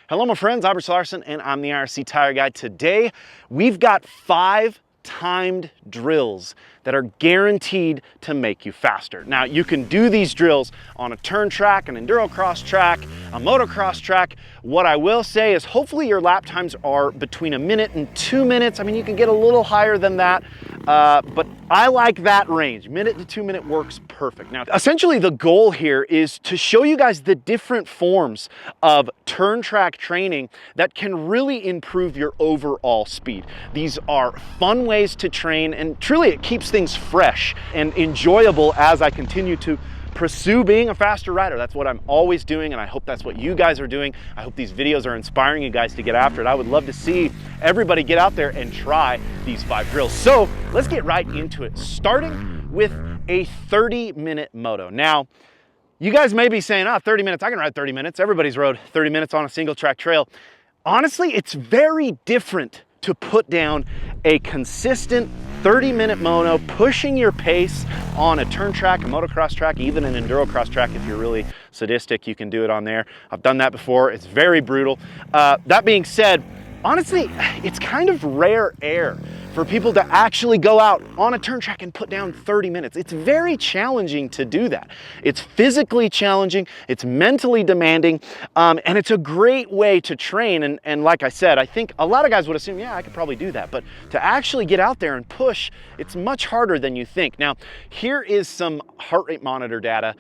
Hello my friends, I'm Bruce Larson and I'm the IRC Tire Guy. Today we've got 5 timed drills that are guaranteed to make you faster. Now you can do these drills on a turn track, an endurocross track, a motocross track. What I will say is hopefully your lap times are between 1 minute and 2 minutes. I mean, you can get a little higher than that, but I like that range. 1 minute to 2 minute works perfect. Now, essentially the goal here is to show you guys the different forms of turn track training that can really improve your overall speed. These are fun ways to train, and truly it keeps things fresh and enjoyable as I continue to pursue being a faster rider. That's what I'm always doing, and I hope that's what you guys are doing. I hope these videos are inspiring you guys to get after it. I would love to see everybody get out there and try these 5 drills. So let's get right into it, starting with a 30-minute moto. Now, you guys may be saying, 30 minutes, I can ride 30 minutes. Everybody's rode 30 minutes on a single track trail. Honestly, it's very different to put down a consistent 30-minute moto, pushing your pace on a turn track, a motocross track, even an endurocross track. If you're really sadistic, you can do it on there. I've done that before. It's very brutal. That being said, honestly, it's kind of rare air for people to actually go out on a turn track and put down 30 minutes. It's very challenging to do that. It's physically challenging, it's mentally demanding, and it's a great way to train. And like I said, I think a lot of guys would assume, yeah, I could probably do that. But to actually get out there and push, it's much harder than you think. Now, here is some heart rate monitor data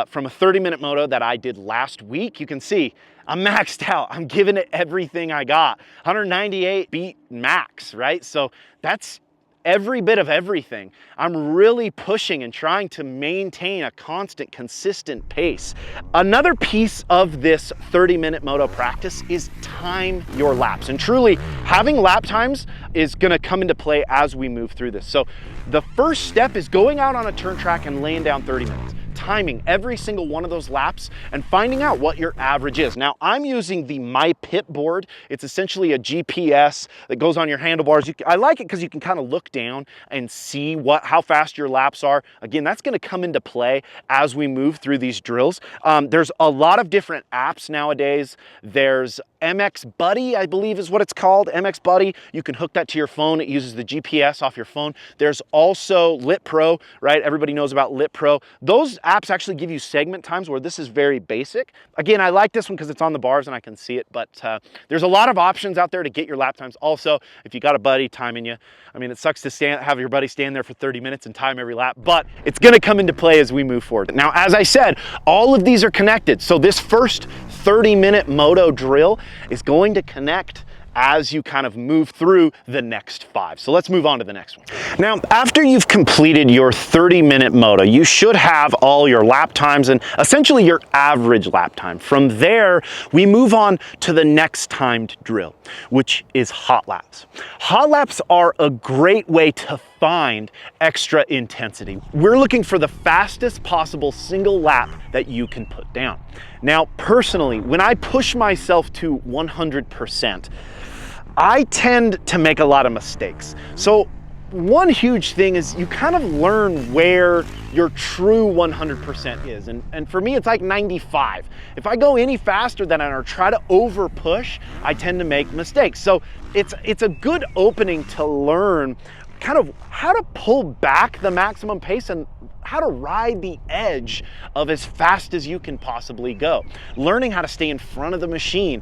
from a 30-minute moto that I did last week. You can see I'm maxed out. I'm giving it everything I got. 198 beat max, right? So that's every bit of everything. I'm really pushing and trying to maintain a constant, consistent pace. Another piece of this 30-minute moto practice is time your laps. And truly, having lap times is gonna come into play as we move through this. So the first step is going out on a turn track and laying down 30 minutes. Timing every single one of those laps and finding out what your average is. Now, I'm using the My Pit board. It's essentially a GPS that goes on your handlebars. I like it because you can kind of look down and see how fast your laps are. Again, that's going to come into play as we move through these drills. There's a lot of different apps nowadays. There's MX Buddy, I believe is what it's called, MX Buddy. You can hook that to your phone. It uses the GPS off your phone. There's also Lit Pro, right? Everybody knows about Lit Pro. Those apps actually give you segment times, where this is very basic. Again, I like this one because it's on the bars and I can see it, but there's a lot of options out there to get your lap times. Also, if you got a buddy timing you, I mean, it sucks to have your buddy stand there for 30 minutes and time every lap, but it's gonna come into play as we move forward. Now, as I said, all of these are connected. So this first 30-minute moto drill is going to connect as you kind of move through the next 5. So let's move on to the next one. Now, after you've completed your 30-minute moto, you should have all your lap times and essentially your average lap time. From there, we move on to the next timed drill, which is hot laps. Hot laps are a great way to find extra intensity. We're looking for the fastest possible single lap that you can put down. Now, personally, when I push myself to 100%, I tend to make a lot of mistakes. So one huge thing is you kind of learn where your true 100% is. And for me, it's like 95. If I go any faster than I or try to over push, I tend to make mistakes. So it's a good opening to learn kind of how to pull back the maximum pace and how to ride the edge of as fast as you can possibly go. Learning how to stay in front of the machine.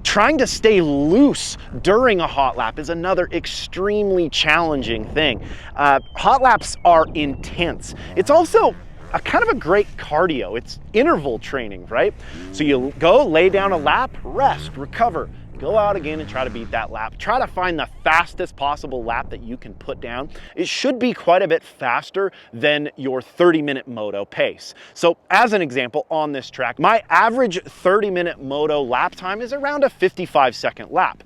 Trying to stay loose during a hot lap is another extremely challenging thing. Hot laps are intense. It's also a kind of a great cardio. It's interval training, right? So you go, lay down a lap, rest, recover, go out again and try to beat that lap. Try to find the fastest possible lap that you can put down. It should be quite a bit faster than your 30-minute moto pace. So as an example, on this track, my average 30-minute moto lap time is around a 55-second lap.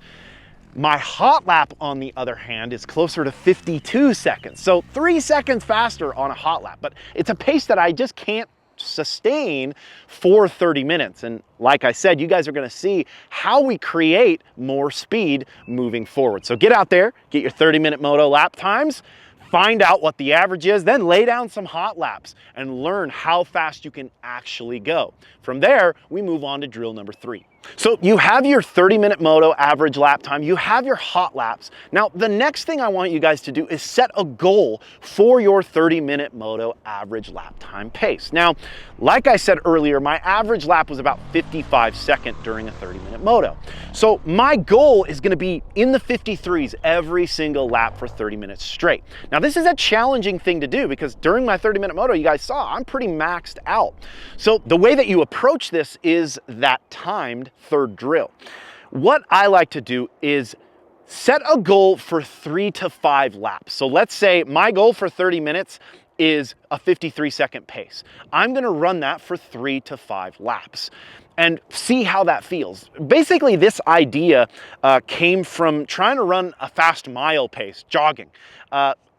My hot lap, on the other hand, is closer to 52 seconds. So 3 seconds faster on a hot lap, but it's a pace that I just can't sustain for 30 minutes. And like I said, you guys are gonna see how we create more speed moving forward. So get out there, get your 30-minute moto lap times, find out what the average is, then lay down some hot laps and learn how fast you can actually go. From there, we move on to drill number 3. So you have your 30-minute moto average lap time, you have your hot laps. Now, the next thing I want you guys to do is set a goal for your 30-minute moto average lap time pace. Now, like I said earlier, my average lap was about 55 seconds during a 30-minute moto. So my goal is gonna be in the 53s every single lap for 30 minutes straight. Now, this is a challenging thing to do because during my 30-minute moto, you guys saw, I'm pretty maxed out. So the way that you approach this is that timed third drill. What I like to do is set a goal for 3 to 5 laps. So let's say my goal for 30 minutes is a 53-second pace. I'm gonna run that for 3 to 5 laps and see how that feels. Basically, this idea came from trying to run a fast mile pace, jogging.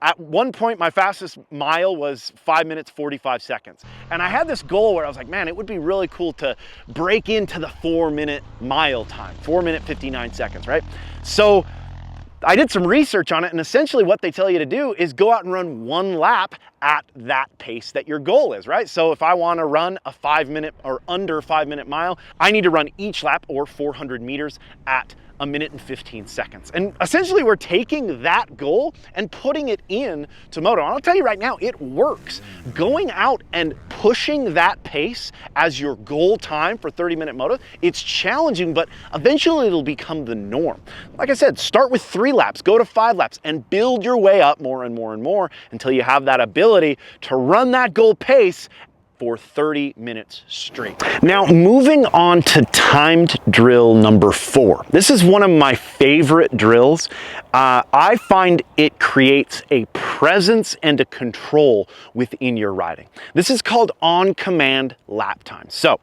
At one point, my fastest mile was 5 minutes, 45 seconds. And I had this goal where I was like, man, it would be really cool to break into the 4-minute mile time, 4 minute, 59 seconds, right? So I did some research on it, and essentially what they tell you to do is go out and run 1 lap at that pace that your goal is, right? So if I want to run a 5-minute or under 5-minute mile, I need to run each lap, or 400 meters, at 1 minute and 15 seconds. And essentially we're taking that goal and putting it in to moto. And I'll tell you right now, it works. Going out and pushing that pace as your goal time for 30-minute moto, it's challenging, but eventually it'll become the norm. Like I said, start with 3 laps, go to 5 laps, and build your way up more and more and more until you have that ability to run that goal pace for 30 minutes straight. Now, moving on to timed drill number 4. This is one of my favorite drills. I find it creates a presence and a control within your riding. This is called OnCommand Lap Time. So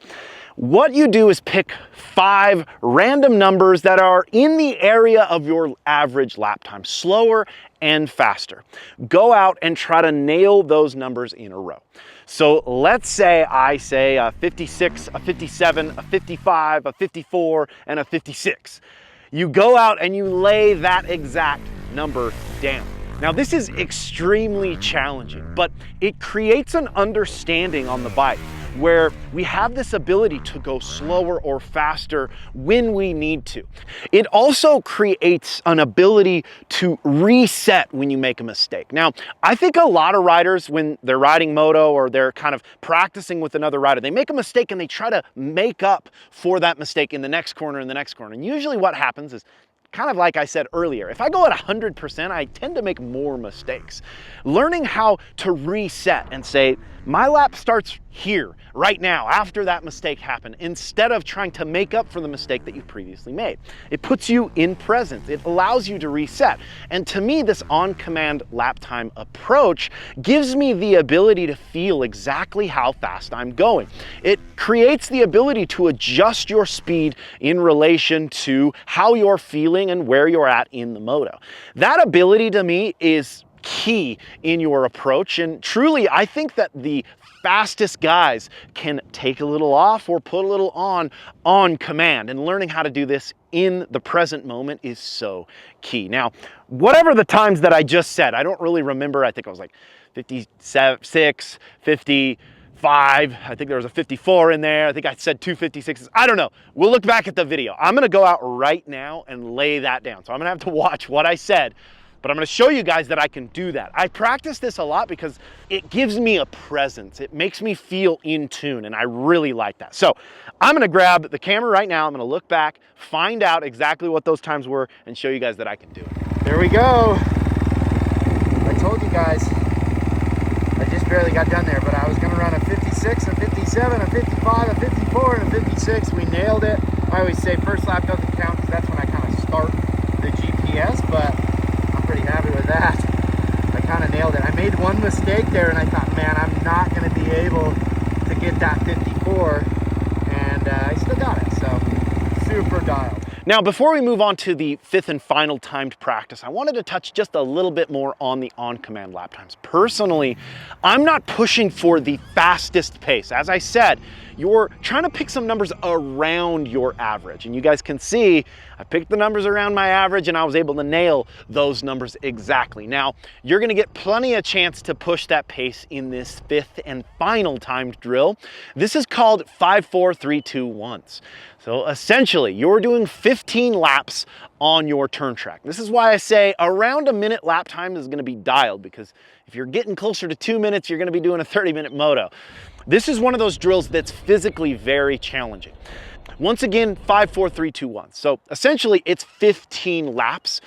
what you do is pick 5 random numbers that are in the area of your average lap time, slower and faster. Go out and try to nail those numbers in a row. So let's say I say a 56, a 57, a 55, a 54, and a 56. You go out and you lay that exact number down. Now, this is extremely challenging, but it creates an understanding on the bike where we have this ability to go slower or faster when we need to. It also creates an ability to reset when you make a mistake. Now, I think a lot of riders, when they're riding moto or they're kind of practicing with another rider, they make a mistake and they try to make up for that mistake in the next corner and the next corner. And usually what happens is, kind of like I said earlier, if I go at 100%, I tend to make more mistakes. Learning how to reset and say, my lap starts here, right now, after that mistake happened, instead of trying to make up for the mistake that you previously made. It puts you in presence. It allows you to reset. And to me, this on-command lap time approach gives me the ability to feel exactly how fast I'm going. It creates the ability to adjust your speed in relation to how you're feeling and where you're at in the moto. That ability to me is key in your approach, and truly I think that the fastest guys can take a little off or put a little on command, and learning how to do this in the present moment is so key. Now, whatever the times that I just said, I don't really remember. I think I was like 56, 55, I think there was a 54 in there. I think I said 256s. I don't know. We'll look back at the video. I'm gonna go out right now and lay that down. So I'm gonna have to watch what I said, but I'm gonna show you guys that I can do that. I practice this a lot because it gives me a presence. It makes me feel in tune, and I really like that. So I'm gonna grab the camera right now. I'm gonna look back, find out exactly what those times were, and show you guys that I can do it. There we go. I told you guys, I just barely got done there, but I was gonna run a 56, a 57, a 55, a 54, and a 56. We nailed it. I always say first lap doesn't count because that's when I kind of start the GPS, but pretty happy with that. I kind of nailed it. I made one mistake there and I thought, man, I'm not going to be able to get that 54, and I still got it, so super dialed. Now, before we move on to the 5th and final timed practice, I wanted to touch just a little bit more on the on-command lap times. Personally, I'm not pushing for the fastest pace. As I said, you're trying to pick some numbers around your average. And you guys can see, I picked the numbers around my average and I was able to nail those numbers exactly. Now, you're gonna get plenty of chance to push that pace in this 5th and final timed drill. This is called 5-4-3-2-1s. So essentially, you're doing 15 laps on your turn track. This is why I say around a minute lap time is gonna be dialed, because if you're getting closer to 2 minutes, you're gonna be doing a 30-minute moto. This is one of those drills that's physically very challenging. Once again, 5-4-3-2-1. So essentially it's 15 laps.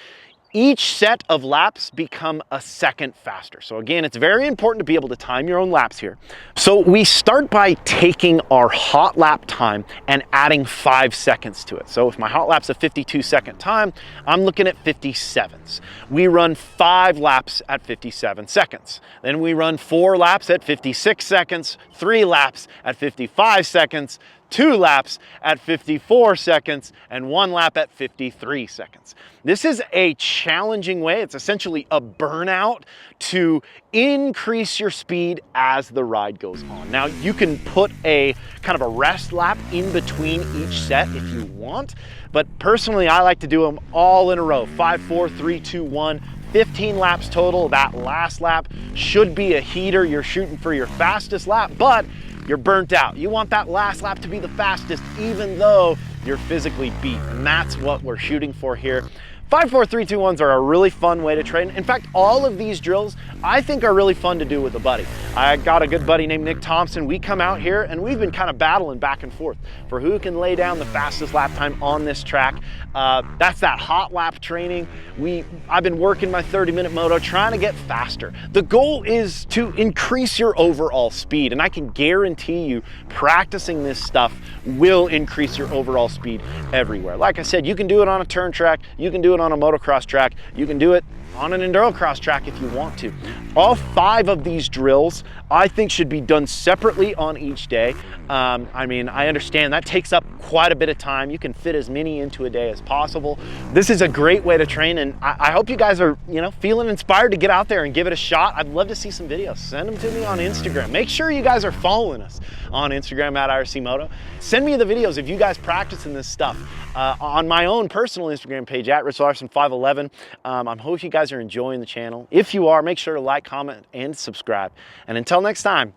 Each set of laps become a second faster. So again, it's very important to be able to time your own laps here. So we start by taking our hot lap time and adding 5 seconds to it. So if my hot lap's a 52-second time, I'm looking at 57s. We run 5 laps at 57 seconds. Then we run 4 laps at 56 seconds, 3 laps at 55 seconds, 2 laps at 54 seconds, and 1 lap at 53 seconds. This is a challenging way. It's essentially a burnout to increase your speed as the ride goes on. Now, you can put a kind of a rest lap in between each set if you want, but personally, I like to do them all in a row. 5-4-3-2-1. 15 laps total. That last lap should be a heater. You're shooting for your fastest lap, but you're burnt out. You want that last lap to be the fastest, even though you're physically beat. And that's what we're shooting for here. 5-4-3-2-1s are a really fun way to train. In fact, all of these drills I think are really fun to do with a buddy. I got a good buddy named Nick Thompson. We come out here and we've been kind of battling back and forth for who can lay down the fastest lap time on this track. That's that hot lap training. I've been working my 30-minute moto trying to get faster. The goal is to increase your overall speed, and I can guarantee you practicing this stuff will increase your overall speed everywhere. Like I said, you can do it on a turn track, you can do it on a motocross track, you can do it on an endurocross track if you want to. All 5 of these drills I think should be done separately on each day. I mean, I understand that takes up quite a bit of time. You can fit as many into a day as possible. This is a great way to train, and I hope you guys are, feeling inspired to get out there and give it a shot. I'd love to see some videos. Send them to me on Instagram. Make sure you guys are following us on Instagram at IRC Moto. Send me the videos if you guys practicing this stuff on my own personal Instagram page at RichLarson511. I hope you guys are enjoying the channel. If you are, make sure to like, comment, and subscribe. And until next time,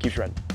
keep shredding.